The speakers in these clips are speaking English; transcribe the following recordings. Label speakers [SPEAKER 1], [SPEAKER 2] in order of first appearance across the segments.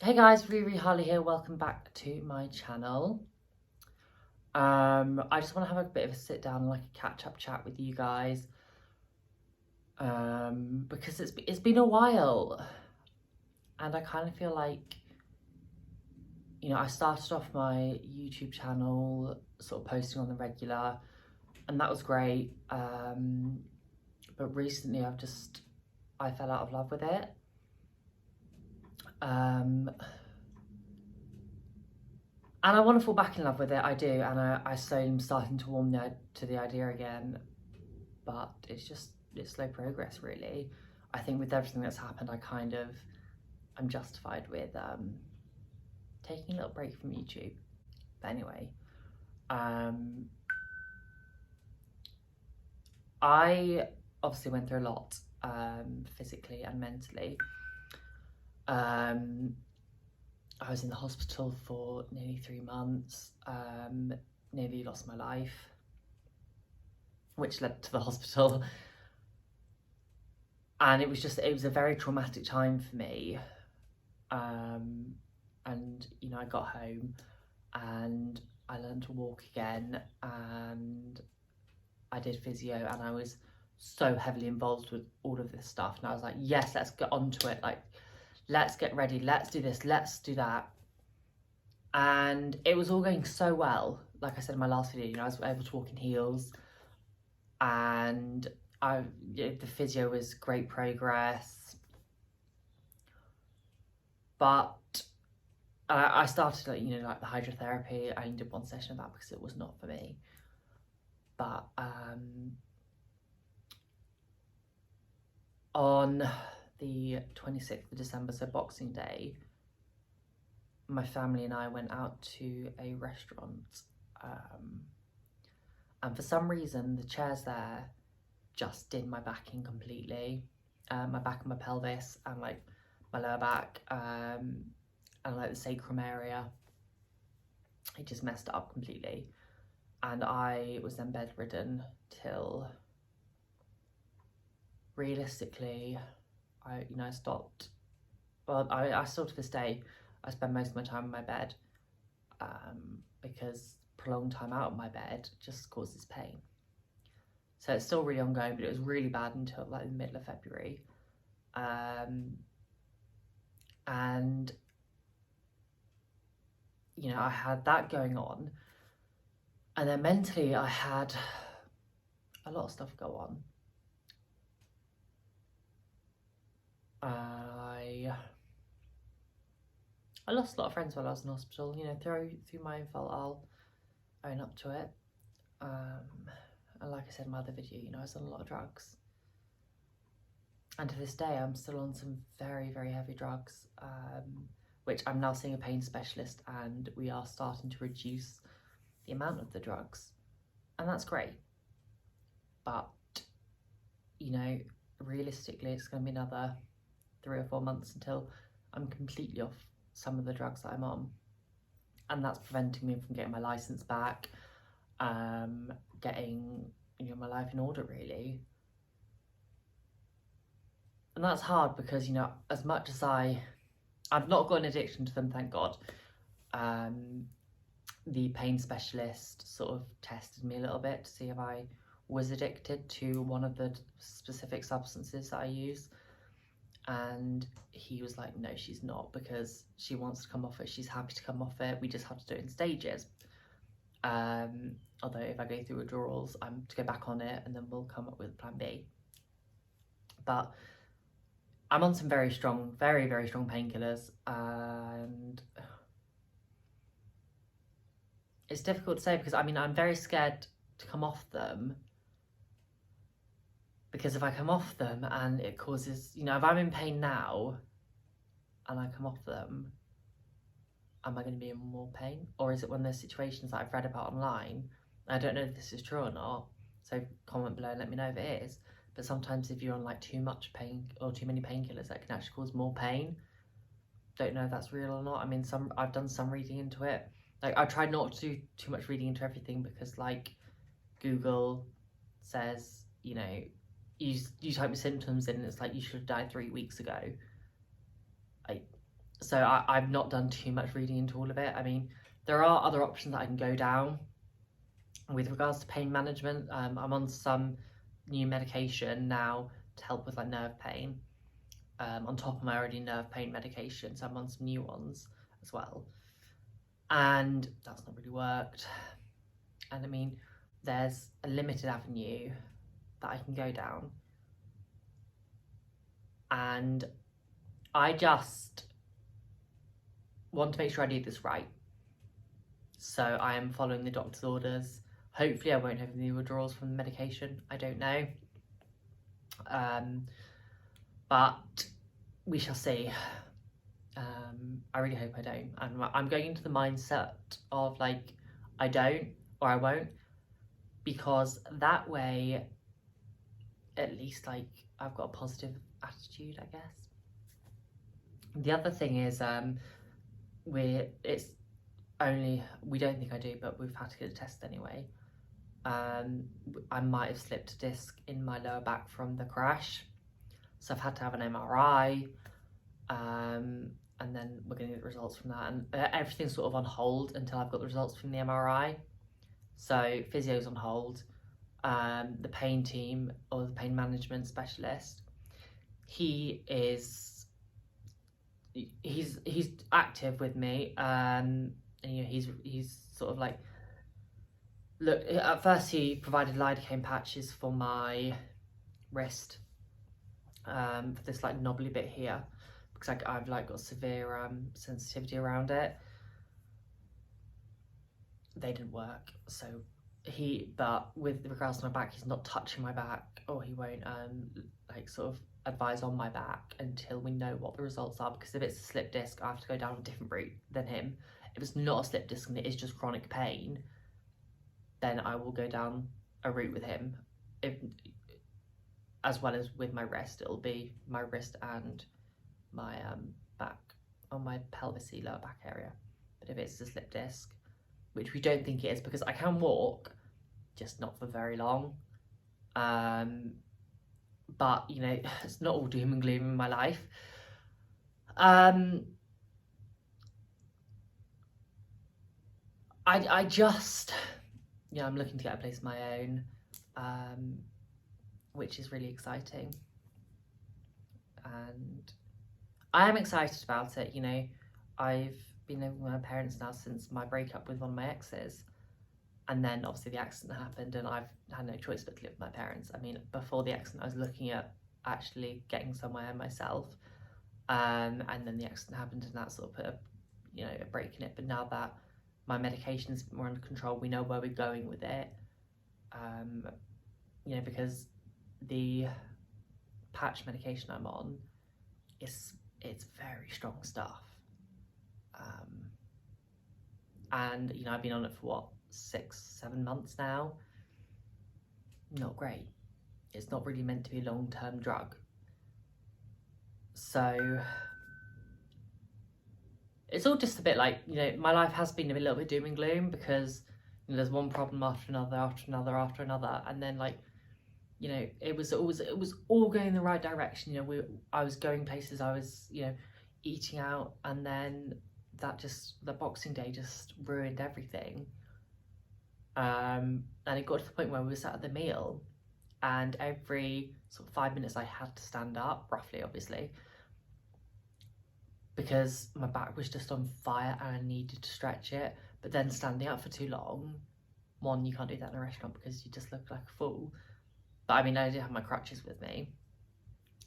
[SPEAKER 1] Hey guys, Riri Harley here. Welcome back to my channel. I just want to have a bit of a sit down and like a catch up chat with you guys. Because it's been a while, and I kind of feel like I started off my YouTube channel sort of posting on the regular, and that was great. But recently I fell out of love with it. Um, And I want to fall back in love with it, I do, and I slowly am starting to warm to the idea again, but it's slow progress, really. I think with everything that's happened, I'm justified with taking a little break from YouTube. But anyway, um, I obviously went through a lot, physically and mentally. Um, I was in the hospital for nearly 3 months, nearly lost my life, which led to the hospital. And it was a very traumatic time for me. And I got home and I learned to walk again, and I did physio, and I was so heavily involved with all of this stuff, and I was like, yes, let's get onto it, like, let's get ready, let's do this, let's do that. And it was all going so well. Like I said in my last video, I was able to walk in heels, and the physio was great progress. But I started like the hydrotherapy. I only did one session of that because it was not for me. But on the 26th of December, so Boxing Day, my family and I went out to a restaurant, and for some reason the chairs there just did my back in completely, my back and my pelvis, and like my lower back, and like the sacrum area. It just messed it up completely, and I was then bedridden till, realistically, I stopped. Well, I still to this day I spend most of my time in my bed, because prolonged time out of my bed just causes pain. So it's still really ongoing, but it was really bad until like the middle of February. And I had that going on, and then mentally I had a lot of stuff go on. I lost a lot of friends while I was in hospital. Through my own fault, I'll own up to it. And like I said in my other video, I was on a lot of drugs. And to this day, I'm still on some very, very heavy drugs, which I'm now seeing a pain specialist, and we are starting to reduce the amount of the drugs. And that's great. But, realistically, it's going to be another 3 or 4 months until I'm completely off some of the drugs that I'm on. And that's preventing me from getting my license back, getting my life in order, really. And that's hard because as much as I've not got an addiction to them, thank God. The pain specialist sort of tested me a little bit to see if I was addicted to one of the specific substances that I use, and he was like, no, she's not, because she wants to come off it, she's happy to come off it, we just have to do it in stages. Although if I go through withdrawals, I'm to go back on it, and then we'll come up with plan B. But I'm on some very strong, very, very strong painkillers, and it's difficult to say because I'm very scared to come off them, because if I come off them and it causes, if I'm in pain now and I come off them, am I going to be in more pain? Or is it one of those situations that I've read about online? I don't know if this is true or not, so comment below and let me know if it is. But sometimes if you're on like too much pain or too many painkillers, that can actually cause more pain. Don't know if that's real or not. I've done some reading into it. Like, I tried not to do too much reading into everything, because like Google says, you type your symptoms in and it's like you should have died 3 weeks ago. So I've not done too much reading into all of it. I mean, there are other options that I can go down with regards to pain management. I'm on some new medication now to help with like nerve pain, on top of my already nerve pain medication, so I'm on some new ones as well, and that's not really worked. And I mean, there's a limited avenue that I can go down, and I just want to make sure I do this right. So I am following the doctor's orders. Hopefully I won't have any withdrawals from the medication, I don't know. But we shall see. I really hope I don't. I'm going into the mindset of like, I don't or I won't, because that way, at least like I've got a positive attitude, I guess. The other thing is, we don't think I do, but we've had to get a test anyway. I might have slipped a disc in my lower back from the crash, so I've had to have an MRI, and then we're going to get the results from that, and everything's sort of on hold until I've got the results from the MRI. So physio's on hold. The pain team, or the pain management specialist, he's active with me, and you know, he's sort of like, look, at first he provided lidocaine patches for my wrist, for this like knobbly bit here, because I've like got severe sensitivity around it. They didn't work, so but with regards to my back, he's not touching my back, or he won't like sort of advise on my back until we know what the results are, because if it's a slip disc, I have to go down a different route than him. If it's not a slip disc and it is just chronic pain, then I will go down a route with him. If, as well as with my wrist, it'll be my wrist and my back, on my pelvisy lower back area. But if it's a slip disc, which we don't think it is, because I can walk, just not for very long. But you know, it's not all doom and gloom in my life. I just, yeah, I'm looking to get a place of my own, which is really exciting, and I am excited about it. You know, I've been living with my parents now since my breakup with one of my exes, and then obviously the accident happened, and I've had no choice but to live with my parents. I mean, before the accident I was looking at actually getting somewhere myself, and then the accident happened, and that sort of put a break in it. But now that my medication is more under control, we know where we're going with it, you know, because the patch medication I'm on, it's very strong stuff, and you know, I've been on it for what, 6-7 months now. Not great. It's not really meant to be a long-term drug, so it's all just a bit like, you know, my life has been a little bit doom and gloom, because you know, there's one problem after another, and then like, you know, it was all going in the right direction. You know, I was going places, I was, you know, eating out, and then the Boxing Day just ruined everything. And it got to the point where we were sat at the meal, and every sort of 5 minutes I had to stand up, roughly, obviously, because my back was just on fire and I needed to stretch it. But then standing up for too long, one, you can't do that in a restaurant because you just look like a fool. But I mean, I did have my crutches with me,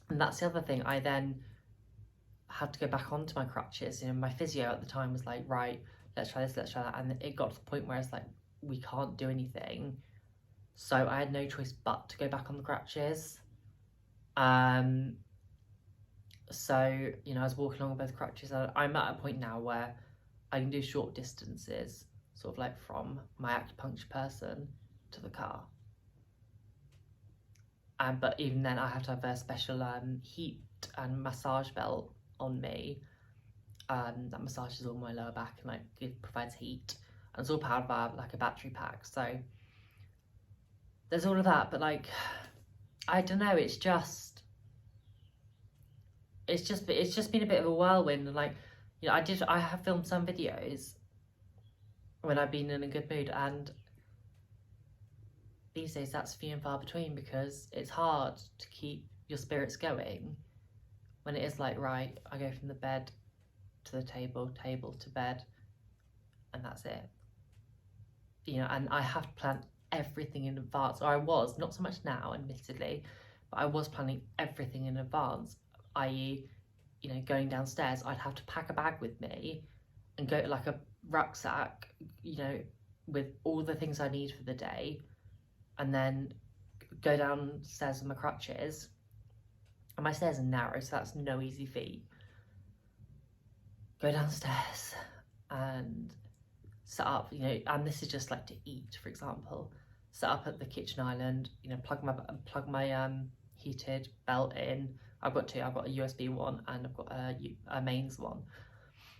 [SPEAKER 1] and that's the other thing. I then had to go back onto my crutches. You know, my physio at the time was like, right, let's try this, let's try that, and it got to the point where it's like, we can't do anything. So I had no choice but to go back on the crutches. So, you know, I was walking along with both crutches. I'm at a point now where I can do short distances, sort of like from my acupuncture person to the car. But even then, I have to have a special heat and massage belt on me that massages all my lower back, and like it provides heat, and it's all powered by like a battery pack. So there's all of that, but like, I don't know, it's just been a bit of a whirlwind, and like, You know, I have filmed some videos when I've been in a good mood, and these days that's few and far between because it's hard to keep your spirits going when it is like, right, I go from the bed to the table, table to bed, and that's it. You know, and I have to plan everything in advance, or I was, not so much now, admittedly, but I was planning everything in advance, i.e., you know, going downstairs, I'd have to pack a bag with me and go like a rucksack, you know, with all the things I need for the day, and then go downstairs with my crutches. And my stairs are narrow, so that's no easy feat. Go downstairs and set up, you know, and this is just like to eat, for example. Set up at the kitchen island, you know, plug my heated belt in. I've got two. I've got a USB one and I've got a mains one.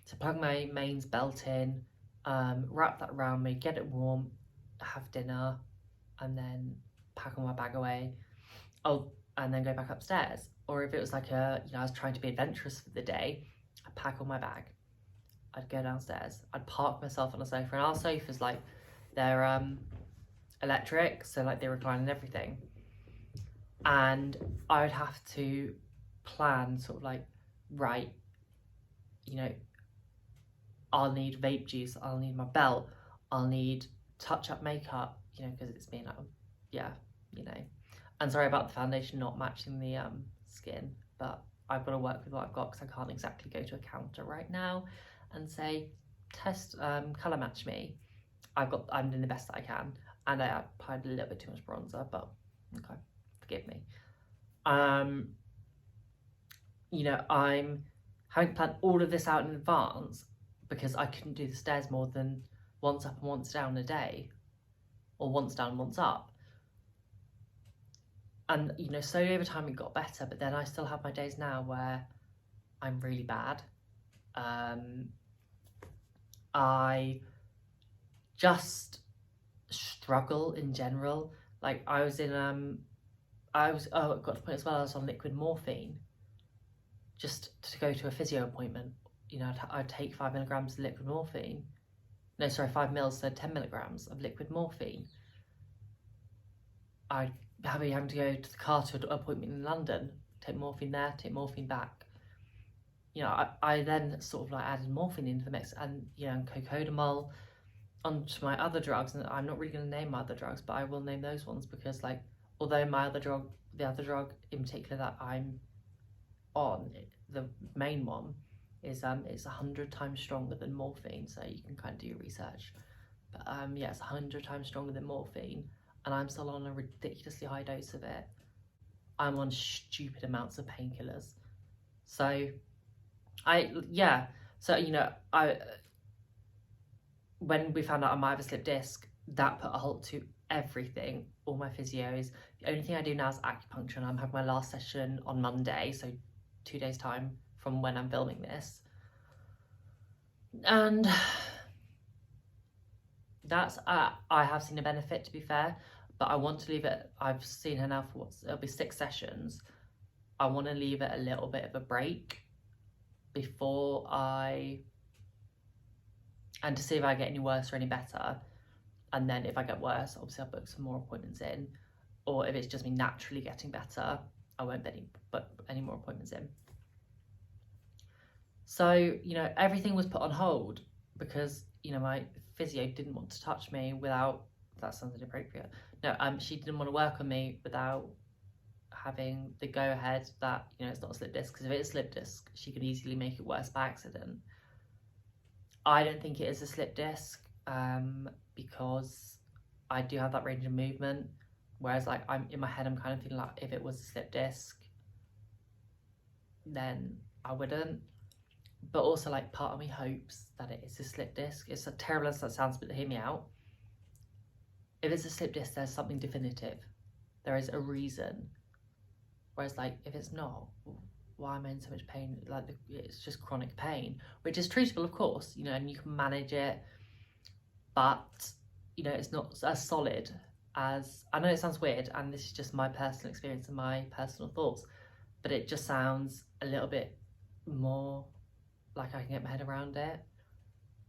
[SPEAKER 1] So plug my mains belt in, wrap that around me, get it warm, have dinner, and then pack all my bag away. Oh, and then go back upstairs. Or if it was like I was trying to be adventurous for the day, I'd pack all my bag. I'd go downstairs. I'd park myself on a sofa, and our sofas, like, they're electric, so like they recline and everything. And I would have to plan sort of like, right, you know, I'll need vape juice, I'll need my belt, I'll need touch-up makeup, you know, because it's been, yeah, you know. And sorry about the foundation not matching the skin, but I've got to work with what I've got because I can't exactly go to a counter right now and say, test colour match me. I'm doing the best that I can, and I applied a little bit too much bronzer, but okay, forgive me. You know, I'm having to plan all of this out in advance because I couldn't do the stairs more than once up and once down a day, or once down, once up. And, you know, slowly over time it got better, but then I still have my days now where I'm really bad. I just struggle in general. Like I got to the point as well, I was on liquid morphine just to go to a physio appointment. You know, I'd take 5 milligrams of liquid morphine. No, sorry, 5 mils, so 10 milligrams of liquid morphine. I'd having to go to the Carter appointment in London, take morphine there, take morphine back. You know, I then sort of like added morphine into the mix, and you know, and cocodamol onto my other drugs. And I'm not really going to name my other drugs, but I will name those ones because, like, although my other drug, the other drug in particular that I'm on, the main one, is it's 100 times stronger than morphine. So you can kind of do your research. But yeah, it's 100 times stronger than morphine, and I'm still on a ridiculously high dose of it. I'm on stupid amounts of painkillers. So so you know, when we found out I might have a slip disc, that put a halt to everything, all my physios. The only thing I do now is acupuncture, and I'm having my last session on Monday, so 2 days time from when I'm filming this. And that's I have seen a benefit, to be fair, but I want to leave it. I've seen her now for it'll be 6 sessions. I want to leave it a little bit of a break before and to see if I get any worse or any better. And then if I get worse, obviously I'll book some more appointments in, or if it's just me naturally getting better, I won't book any more appointments in. So, you know, everything was put on hold because, you know, my physio didn't want to touch me without, that sounds inappropriate. No, she didn't want to work on me without having the go ahead that, you know, it's not a slip disc, because if it is a slip disc, she could easily make it worse by accident. I don't think it is a slip disc because I do have that range of movement, whereas like I'm in my head, I'm kind of thinking like if it was a slip disc, then I wouldn't. But also, like, part of me hopes that it is a slip disc. It's as terrible as that sounds, but hear me out. If it's a slip disc, there's something definitive. There is a reason. Whereas, like, if it's not, why am I in so much pain? Like, it's just chronic pain, which is treatable, of course, you know, and you can manage it. But, you know, it's not as solid as, I know it sounds weird, and this is just my personal experience and my personal thoughts, but it just sounds a little bit more like I can get my head around it,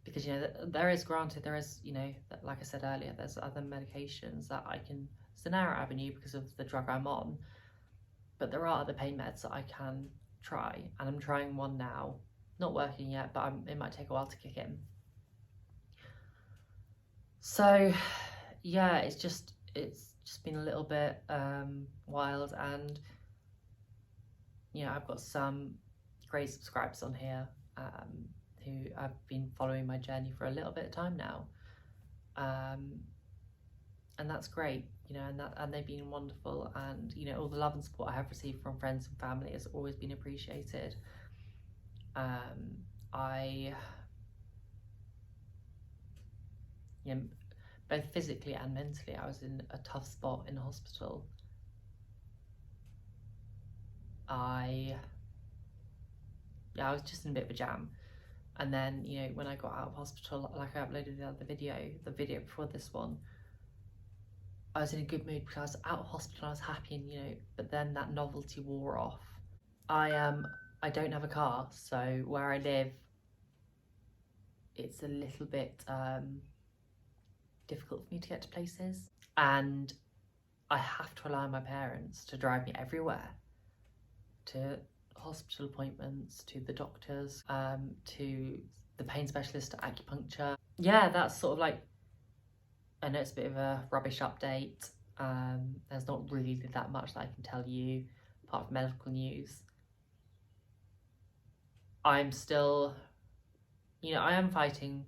[SPEAKER 1] because, you know, there is, granted, there is, you know, like I said earlier, there's other medications that I can, it's a narrow avenue because of the drug I'm on, but there are other pain meds that I can try, and I'm trying one now, not working yet, but it might take a while to kick in. So yeah, it's just been a little bit wild, and you know, I've got some great subscribers on here who have been following my journey for a little bit of time now, and that's great, you know, and they've been wonderful, and you know, all the love and support I have received from friends and family has always been appreciated. You know, both physically and mentally, I was in a tough spot in hospital. I was just in a bit of a jam. And then, you know, when I got out of hospital, like I uploaded the other video, the video before this one, I was in a good mood because I was out of hospital, I was happy, and you know, but then that novelty wore off. I don't have a car, so where I live, it's a little bit difficult for me to get to places, and I have to rely on my parents to drive me everywhere, to hospital appointments, to the doctors, to the pain specialist, to acupuncture. Yeah, that's sort of like, I know it's a bit of a rubbish update. There's not really that much that I can tell you apart from medical news. I'm still, you know, I am fighting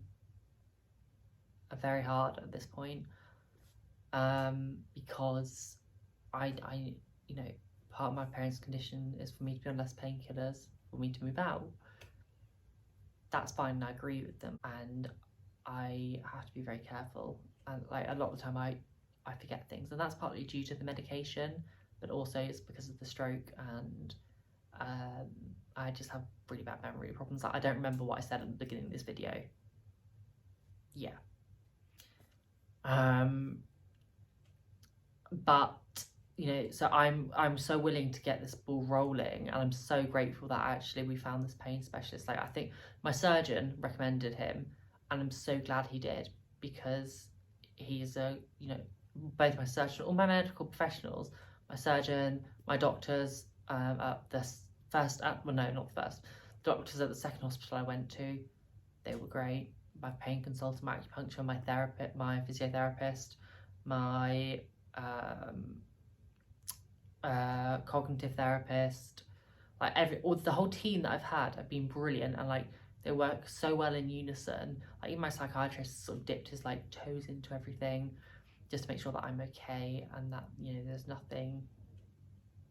[SPEAKER 1] very hard at this point, because I, you know, part of my parents' condition is for me to be on less painkillers, for me to move out. That's fine, and I agree with them, and I have to be very careful, and like a lot of the time I forget things, and that's partly due to the medication, but also it's because of the stroke, and I just have really bad memory problems. I don't remember what I said at the beginning of this video. Yeah. But you know, so I'm so willing to get this ball rolling, and I'm so grateful that actually we found this pain specialist. Like, I think my surgeon recommended him, and I'm so glad he did, because he's a, you know, both my surgeon, all my medical professionals, my surgeon, my doctors, the first, well no, not the first, doctors at the second hospital I went to, they were great. My pain consultant, my acupuncture, my therapist, my physiotherapist, my cognitive therapist, like the whole team that I've had have been brilliant, and like they work so well in unison. Like even my psychiatrist sort of dipped his like toes into everything just to make sure that I'm okay, and that, you know, there's nothing,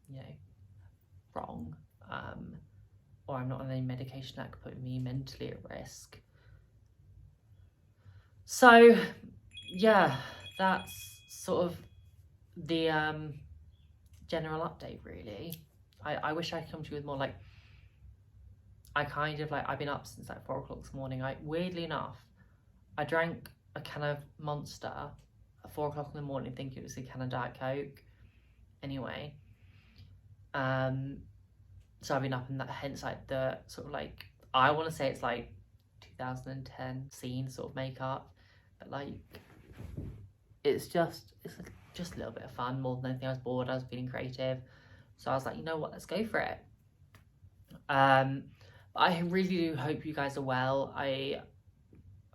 [SPEAKER 1] you know, wrong, or I'm not on any medication that could put me mentally at risk. So yeah, that's sort of the general update, really. I wish I could come to you with more, like, I kind of like, I've been up since like 4 o'clock this morning. Weirdly enough, I drank a can of Monster at 4 o'clock in the morning thinking it was a can of Diet Coke anyway. So I've been up in that, hence like the sort of like, I want to say it's like 2010 scene sort of makeup, but like it's just a little bit of fun more than anything. I was bored, I was feeling creative, so I was like, you know what, let's go for it. I really do hope you guys are well. I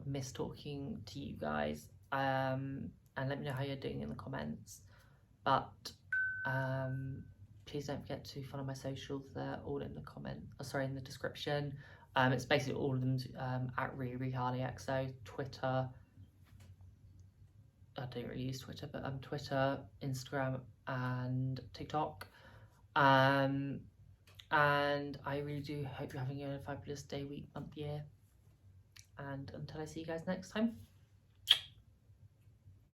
[SPEAKER 1] miss talking to you guys, and let me know how you're doing in the comments, but please don't forget to follow my socials. They're all in the in the description. It's basically all of them at RiriHarleyXO, Twitter, I don't really use Twitter, but Twitter, Instagram, and TikTok. And I really do hope you're having a fabulous day, week, month, year. And until I see you guys next time.